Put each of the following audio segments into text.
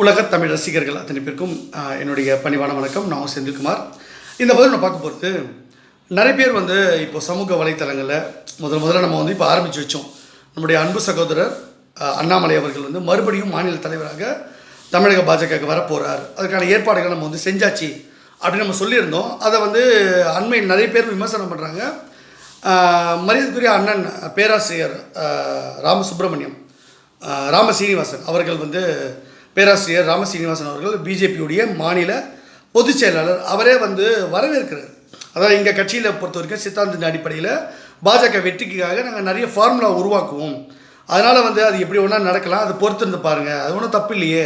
உலகத் தமிழ் ரசிகர்கள் அத்தனை பேருக்கும் என்னுடைய பணிவான வணக்கம். நான் செந்தில்குமார். இந்த பதில் நான் பார்க்க போகிறது, நிறைய பேர் இப்போ சமூக வலைத்தளங்களில் முதல்ல நம்ம இப்போ ஆரம்பித்து வச்சோம். நம்முடைய அன்பு சகோதரர் அண்ணாமலை அவர்கள் மறுபடியும் மாநில தலைவராக தமிழக பாஜகவுக்கு வரப்போகிறார், அதுக்கான ஏற்பாடுகள் நம்ம செஞ்சாச்சு அப்படின்னு நம்ம சொல்லியிருந்தோம். அதை அண்மையில் நிறைய பேர் விமர்சனம் பண்ணுறாங்க. மரியாதைக்குரிய அண்ணன் பேராசிரியர் ராமசீனிவாசன் அவர்கள் பேராசிரியர் ராமசீனிவாசன் அவர்கள் பிஜேபியுடைய மாநில பொதுச் செயலாளர், அவரே வரவேற்கிறார். அதாவது எங்கள் கட்சியில் பொறுத்த வரைக்கும் சித்தாந்தத்தின் அடிப்படையில் பாஜக வெற்றிக்காக நாங்கள் நிறைய ஃபார்முலா உருவாக்குவோம், அதனால் அது எப்படி ஒன்றா நடக்கலாம், அதை பொறுத்திருந்து பாருங்கள், அது ஒன்றும் தப்பு இல்லையே,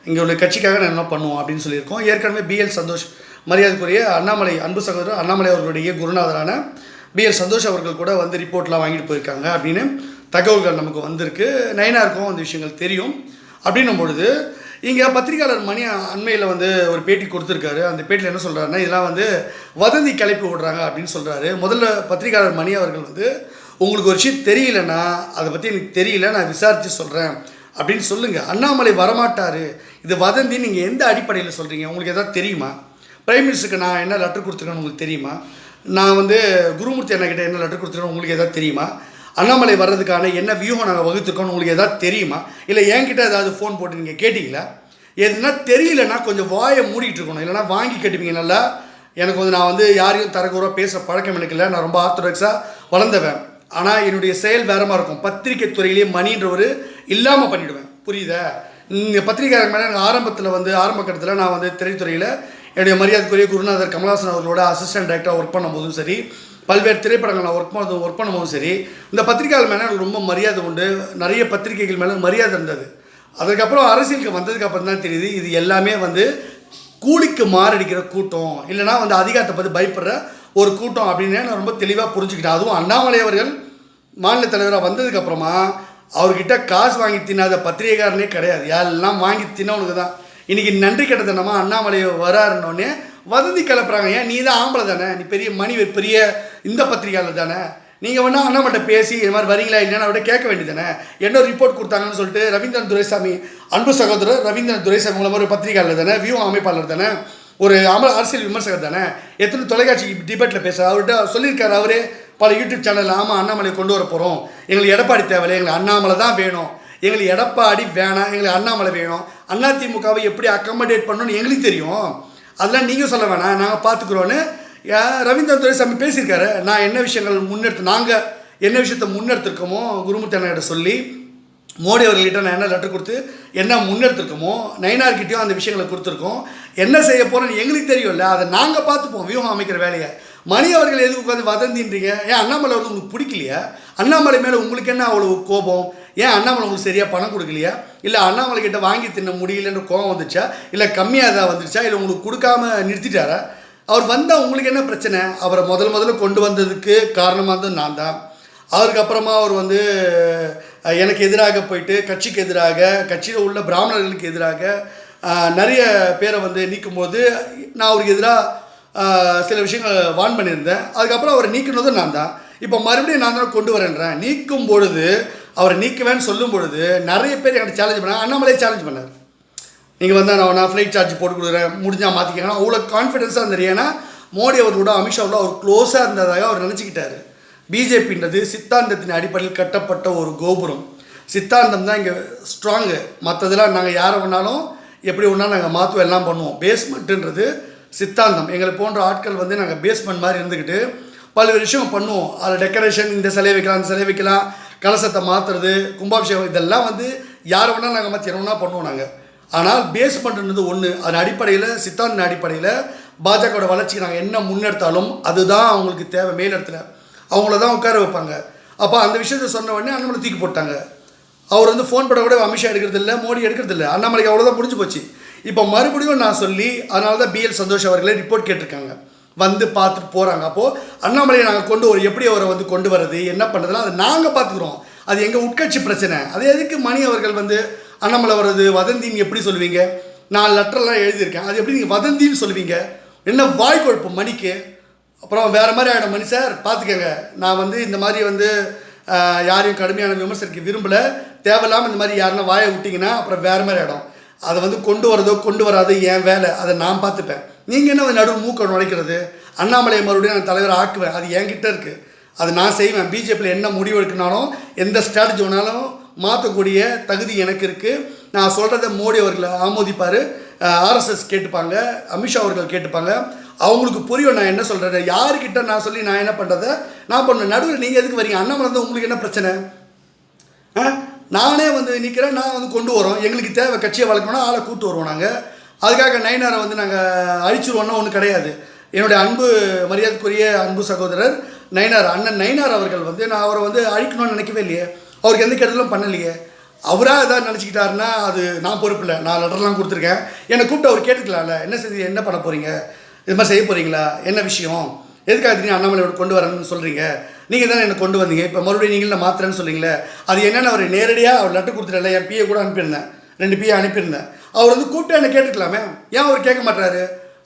இங்கே உள்ள கட்சிக்காக நான் என்ன பண்ணுவோம் அப்படின்னு சொல்லியிருக்கோம். ஏற்கனவே பிஎல் சந்தோஷ், மரியாதைக்குரிய அண்ணாமலை அன்பு சகோதரர் அண்ணாமலை அவர்களுடைய குருநாதரான பிஎல் சந்தோஷ் அவர்கள் கூட ரிப்போர்ட்லாம் வாங்கிட்டு போயிருக்காங்க அப்படின்னு தகவல்கள் நமக்கு வந்திருக்கு. நயனாருக்கும் அந்த விஷயங்கள் தெரியும். அப்படின்னும் பொழுது இங்கே பத்திரிகையாளர் மணி அண்மையில் ஒரு பேட்டி கொடுத்துருக்காரு. அந்த பேட்டியில் என்ன சொல்கிறாருன்னா, இதெல்லாம் வதந்தி கிளப்பி விடுறாங்க அப்படின்னு சொல்கிறாரு. முதல்ல பத்திரிகையாளர் மணி அவர்கள் உங்களுக்கு ஒரு விஷயம் தெரியலன்னா அதை பற்றி எனக்கு தெரியல, நான் விசாரித்து சொல்கிறேன் அப்படின்னு சொல்லுங்கள். அண்ணாமலை வரமாட்டார், இது வதந்தி, நீங்கள் எந்த அடிப்படையில் சொல்கிறீங்க, உங்களுக்கு எதாவது தெரியுமா? பிரைம் மினிஸ்டருக்கு நான் என்ன லெட்டர் கொடுத்துருக்கேன்னு உங்களுக்கு தெரியுமா? நான் குருமூர்த்தி அண்ணக்கிட்ட என்ன லெட்டர் கொடுத்துருக்கேன்னு உங்களுக்கு எதாவது தெரியுமா? அண்ணாமலை வர்றதுக்கான என்ன வியூகம் நாங்கள் வகுத்துருக்கோன்னு உங்களுக்கு எதாவது தெரியுமா? இல்லை என்கிட்ட ஏதாவது ஃபோன் போட்டு நீங்கள் கேட்டிங்களா? எதுனா தெரியலன்னா கொஞ்சம் வாயை மூடிட்டு இருக்கணும், இல்லைனா வாங்கி கட்டுப்பீங்க. நல்லா எனக்கு நான் யாரையும் தரக்குறவா பேச பழக்கம் எனக்கு இல்லை, நான் ரொம்ப ஆர்த்தடாக்ஸாக வளர்ந்தவன். ஆனால் என்னுடைய செயல் வேறமாக இருக்கும். பத்திரிகை துறையிலேயே மணின்றவர் இல்லாமல் பண்ணிவிடுவேன், புரியுதா? இந்த பத்திரிகையாளர் மேலே எனக்கு ஆரம்ப கட்டத்தில் நான் திரைத்துறையில் என்னுடைய மரியாதைக்குரிய குருநாதர் கமல்ஹாசன் அவர்களோட அசிஸ்டன்ட் டைரக்டராக ஒர்க் பண்ணும்போதும் சரி, பல்வேறு திரைப்படங்கள் ஒர்க் பண்ணும்போதும் சரி, இந்த பத்திரிகையாளர் மேலே எனக்கு ரொம்ப மரியாதை உண்டு. நிறைய பத்திரிகைகள் மேலே மரியாதை இருந்தது. அதுக்கப்புறம் அரசியலுக்கு வந்ததுக்கப்புறம் தான் தெரியுது, இது எல்லாமே கூலிக்கு மாரடிக்கிற கூட்டம், இல்லைனா அதிகாரத்தை பற்றி பயப்படுற ஒரு கூட்டம் அப்படின்னு நான் ரொம்ப தெளிவாக புரிஞ்சுக்கிட்டேன். அதுவும் அண்ணாமலை அவர்கள் மாநில தலைவராக வந்ததுக்கப்புறமா அவர்கிட்ட காசு வாங்கி தின்னாத பத்திரிகைக்காரனே கிடையாது, எல்லாம் வாங்கி தின்னவனுக்கு தான். இன்றைக்கி நன்றி கெட்டதனமா அண்ணாமலை வராருன்னொன்னே வதந்தி கிளப்புறாங்க. ஏன், நீ தான் ஆம்பளை தானே, நீ பெரிய இந்த பத்திரிகையாளர் தானே, நீங்கள் அண்ணாமலை பேசி இது மாதிரி வரீங்களா இல்லைன்னு அவர்கிட்ட கேட்க வேண்டியதானே. என்ன ரிப்போர்ட் கொடுத்தாங்கன்னு சொல்லிட்டு ரவீந்திரன் துரைசாமி, அன்பு சகோதரர் ரவீந்திரன் துரைசாமி மூலமாக ஒரு பத்திரிகையாளர் தானே, வியூ அமைப்பாளர் தானே, ஒரு அரசியல் விமர்சகர் தானே, எத்தனை தொலைக்காட்சி டிபேட்டில் பேசுகிறார், அவர்கிட்ட சொல்லியிருக்காரு அவரே பல யூடியூப் சேனலில். ஆமாம், அண்ணாமலை கொண்டு வர போகிறோம், எங்களுக்கு எடப்பாடி தேவையில்லை, எங்களுக்கு அண்ணாமலை தான் வேணும், எங்களுக்கு எடப்பாடி வேணாம், எங்களுக்கு அண்ணாமலை வேணும், அதிமுகவை எப்படி அக்கமடேட் பண்ணணும்னு எங்களுக்கு தெரியும், அதெல்லாம் நீங்கள் சொல்ல வேணாம், நாங்கள் பார்த்துக்குறோன்னு ரவீந்திரன் துரைசாமி பேசியிருக்காரு. நான் என்ன விஷயங்கள் நாங்கள் என்ன விஷயத்தை முன்னெடுத்திருக்கோமோ குருமூர்த்தி அண்ணகிட்ட சொல்லி, மோடி அவர்கள்கிட்ட நான் என்ன லெட்டர் கொடுத்து என்ன முன்னெடுத்திருக்கோமோ, நயனார்கிட்டையும் அந்த விஷயங்களை கொடுத்துருக்கோம். என்ன செய்ய போகிறோன்னு எங்களுக்கு தெரியும்ல, அதை நாங்கள் பார்த்துப்போம் வியூகம் அமைக்கிற வேலையை. மணி அவர்கள் எதுக்கு உட்காந்து வதந்தின்றீங்க? ஏன் அண்ணாமலை உங்களுக்கு பிடிக்கலையா? அண்ணாமலை மேலே உங்களுக்கு என்ன அவ்வளோ கோபம்? ஏன் அண்ணாமலை உங்களுக்கு சரியாக பணம் கொடுக்கலையா? இல்லை அண்ணாமலை கிட்ட வாங்கி தின்ன முடியலன்ற கோபம் வந்துச்சா? இல்லை கம்மியாக தான் வந்துருச்சா? இல்லை உங்களுக்கு கொடுக்காம நிறுத்திட்டாரா? அவர் வந்தால் உங்களுக்கு என்ன பிரச்சனை? அவரை முதல்ல கொண்டு வந்ததுக்கு காரணமாக இருந்தது நான் தான். அதுக்கப்புறமா அவர் எனக்கு எதிராக போயிட்டு கட்சிக்கு எதிராக, கட்சியில் உள்ள பிராமணர்களுக்கு எதிராக நிறைய பேரை நீக்கும்போது நான் அவருக்கு எதிராக சில விஷயங்கள் வான் பண்ணியிருந்தேன். அதுக்கப்புறம் அவரை நீக்கினதும் நான் தான். இப்போ மறுபடியும் நான் தான் கொண்டு வரேன்றேன். நீக்கும் பொழுது, அவரை நீக்குவேன்னு சொல்லும் பொழுது நிறைய பேர் என்கிட்ட சேலஞ்ச் பண்ணாங்க. அண்ணாமலையே சேலஞ்ச் பண்ணார், நீங்கள் நான் ஃப்ளைட் சார்ஜ் போட்டு கொடுக்குறேன், முடிஞ்சால் மாற்றிக்கலாம். அவ்வளோ கான்ஃபிடென்ஸாக இருந்தார். ஏன்னா மோடி அவர்களோட அமித்ஷாவோட அவர் க்ளோஸாக இருந்ததாக அவர் நினச்சிக்கிட்டாரு. பிஜேபின்றது சித்தாந்தத்தின் அடிப்படையில் கட்டப்பட்ட ஒரு கோபுரம். சித்தாந்தம் தான் இங்கே ஸ்ட்ராங்கு. மற்றதெல்லாம் நாங்கள் யாரை வேணாலும் எப்படி ஒன்றா நாங்கள் மாற்றுவோம், எல்லாம் பண்ணுவோம். பேஸ்மெண்ட்டுன்றது சித்தாந்தம். எங்களை போன்ற ஆட்கள் நாங்கள் பேஸ்மெண்ட் மாதிரி இருந்துக்கிட்டு பல்வேறு விஷயம் பண்ணுவோம். அதில் டெக்கரேஷன், இந்த சிலை வைக்கலாம், அந்த சிலை வைக்கலாம், கலசத்தை மாற்றுறது, கும்பாபிஷேகம், இதெல்லாம் யாரை வேணாலும் நாங்கள் மாற்றி என்ன வேணால் பண்ணுவோம் நாங்கள். ஆனால் பேஸ்மெண்ட்ன்றது ஒன்று. அதன் அடிப்படையில், சித்தாந்த அடிப்படையில் பாஜகவோட வளர்ச்சிக்கு நாங்கள் என்ன முன்னெடுத்தாலும் அதுதான் அவங்களுக்கு தேவை. மேலிடத்தில் அவங்கள தான் உட்கார வைப்பாங்க. அப்போ அந்த விஷயத்தை சொன்ன உடனே அண்ணாமலை தூக்கி போட்டாங்க. அவர் ஃபோன் பண்ண கூட அமித்ஷா எடுக்கிறதில்ல, மோடி எடுக்கிறதில்ல. அண்ணாமலைக்கு அவ்வளோதான் முடிஞ்சு போச்சு. இப்போ மறுபடியும் நான் சொல்லி, அதனால தான் பிஎல் சந்தோஷ் அவர்களே ரிப்போர்ட் கேட்டிருக்காங்க, பார்த்துட்டு போகிறாங்க. அப்போது அண்ணாமலையை நாங்கள் எப்படி அவரை கொண்டு வரது, என்ன பண்ணுறதுலாம் அதை நாங்கள் பார்த்துக்குறோம். அது எங்கள் உட்கட்சி பிரச்சனை. அது எதுக்கு மணி அவர்கள் அண்ணாமலை வர்றது வதந்தின்னு எப்படி சொல்லுவீங்க? நான் லெட்டர்லாம் எழுதியிருக்கேன், அது எப்படி நீங்கள் வதந்தின்னு சொல்லுவீங்க? என்ன வாய் குழப்பம் மணிக்கு? அப்புறம் வேறு மாதிரி ஆகிடும். மணி சார் பார்த்துக்கங்க, நான் இந்த மாதிரி யாரையும் கடுமையான விமர்சனத்துக்கு விரும்பலை. தேவையில்லாமல் இந்த மாதிரி யாருன்னா வாயை விட்டிங்கன்னா அப்புறம் வேறு மாதிரி ஆகிடும். அதை வந்து கொண்டு வரதோ கொண்டு வராதோ என் வேலை, அதை நான் பார்த்துப்பேன். நீங்கள் என்ன நடு மூக்க நுழைக்கிறது? அண்ணாமலையை மறுபடியும் நான் தலைவர் ஆக்குவேன், அது என்கிட்ட இருக்குது, அது நான் செய்வேன். பிஜேபியில் என்ன முடிவு எடுக்கினாலும் எந்த ஸ்ட்ராட்டஜி வேணாலும் மாற்றக்கூடிய தகுதி எனக்கு இருக்குது. நான் சொல்கிறத மோடி அவர்களை ஆமோதிப்பார், ஆர்எஸ்எஸ் கேட்டுப்பாங்க, அமித்ஷா அவர்கள் கேட்டுப்பாங்க. அவங்களுக்கு புரியும் நான் என்ன சொல்கிறேன், யாருக்கிட்ட நான் சொல்லி நான் என்ன பண்ணுறதை நான் பண்ணுவேன். நடுவில் நீங்கள் எதுக்கு வரீங்க? அண்ணாமலை வந்து உங்களுக்கு என்ன பிரச்சனை? நானே வந்து நிற்கிறேன், நான் வந்து கொண்டு வரோம். எங்களுக்கு தேவை கட்சியை வளர்க்கணும்னா ஆளை கூப்பிட்டு வருவோம். நாங்கள் அதுக்காக நயினாரை வந்து நாங்கள் அழிச்சிருவோன்னா ஒன்றும் கிடையாது. என்னுடைய அன்பு மரியாதைக்குரிய அன்பு சகோதரர் நயினார், அண்ணன் நயினார் அவர்கள் வந்து நான் அவரை வந்து அழிக்கணும்னு நினைக்கவே இல்லையே, அவருக்கு எந்த கெடுதலும் பண்ணலையே. அவராக எதாவது நினச்சிக்கிட்டாருன்னா அது நான் பொறுப்பு இல்லை. நான் லெட்டர்லாம் கொடுத்துருக்கேன், என்னை கூப்பிட்டு அவர் கேட்டுக்கலாம்ல, என்ன செய்ய என்ன பண்ண போகிறீங்க, இது மாதிரி செய்ய போகிறீங்களா, என்ன விஷயம், எதுக்காக நீங்கள் அண்ணாமலையோட கொண்டு வரேன்னு சொல்கிறீங்க, நீங்கள் தானே என்னை கொண்டு வந்தீங்க, இப்போ மறுபடியும் நீங்களும் மாத்திரன்னு சொல்கிறீங்களே, அது என்னென்னு அவர் நேரடியாக அவர் லெட்டர் கொடுத்துட்டல, என் பிஏ கூட அனுப்பியிருந்தேன், 2 பிஏ அனுப்பியிருந்தேன். அவர் வந்து கூப்பிட்டு என்னை கேட்டுக்கலாமே, ஏன் அவர் கேட்க மாட்டாரு?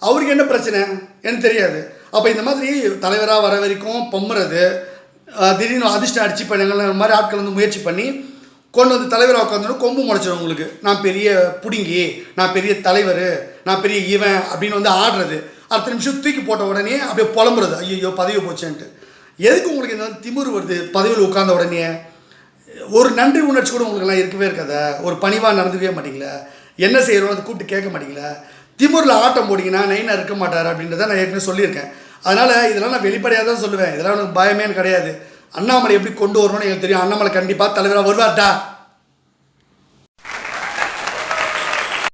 அவருக்கு என்ன பிரச்சனை எனக்கு தெரியாது. அப்போ இந்த மாதிரி தலைவராக வர வரைக்கும் பொம்முறது, திடீர்னு அதிர்ஷ்டம் அடிச்சு பண்ணுங்க மாதிரி ஆட்கள் வந்து முயற்சி பண்ணி கொண்டு வந்து தலைவராக உட்காந்துடும், கொம்பு முளைச்சிடும் உங்களுக்கு. நான் பெரிய புடுங்கி, நான் பெரிய தலைவர், நான் பெரிய இவன் அப்படின்னு வந்து ஆடுறது. அடுத்த நிமிஷம் தூக்கி போட்ட உடனே அப்படியே புலம்புறது, ஐயோ பதவி போச்சேன்ட்டு. எதுக்கு உங்களுக்கு இந்த வந்து திமிரு வருது? பதவியில் உட்கார்ந்த உடனே ஒரு நன்றி உணர்ச்சி கூட உங்களுக்குலாம் இருக்கவே இருக்காதா? ஒரு பணிவாக நடந்துக்கவே மாட்டீங்களா? என்ன செய்கிறோம் அதை கூப்பிட்டு கேட்க மாட்டீங்களா? திமுறில் ஆட்டம் போட்டிங்கன்னா நைனா இருக்க மாட்டார் அப்படின்றத நான் ஏற்கனவே சொல்லியிருக்கேன். அதனால் இதெல்லாம் நான் வெளிப்படையாக தான் சொல்லுவேன், இதெல்லாம் எனக்கு பயமே கிடையாது. அண்ணாமலை எப்படி கொண்டு வரணும்னு எனக்கு தெரியும். அண்ணாமலை கண்டிப்பாக தலைவராக வருவார்டா.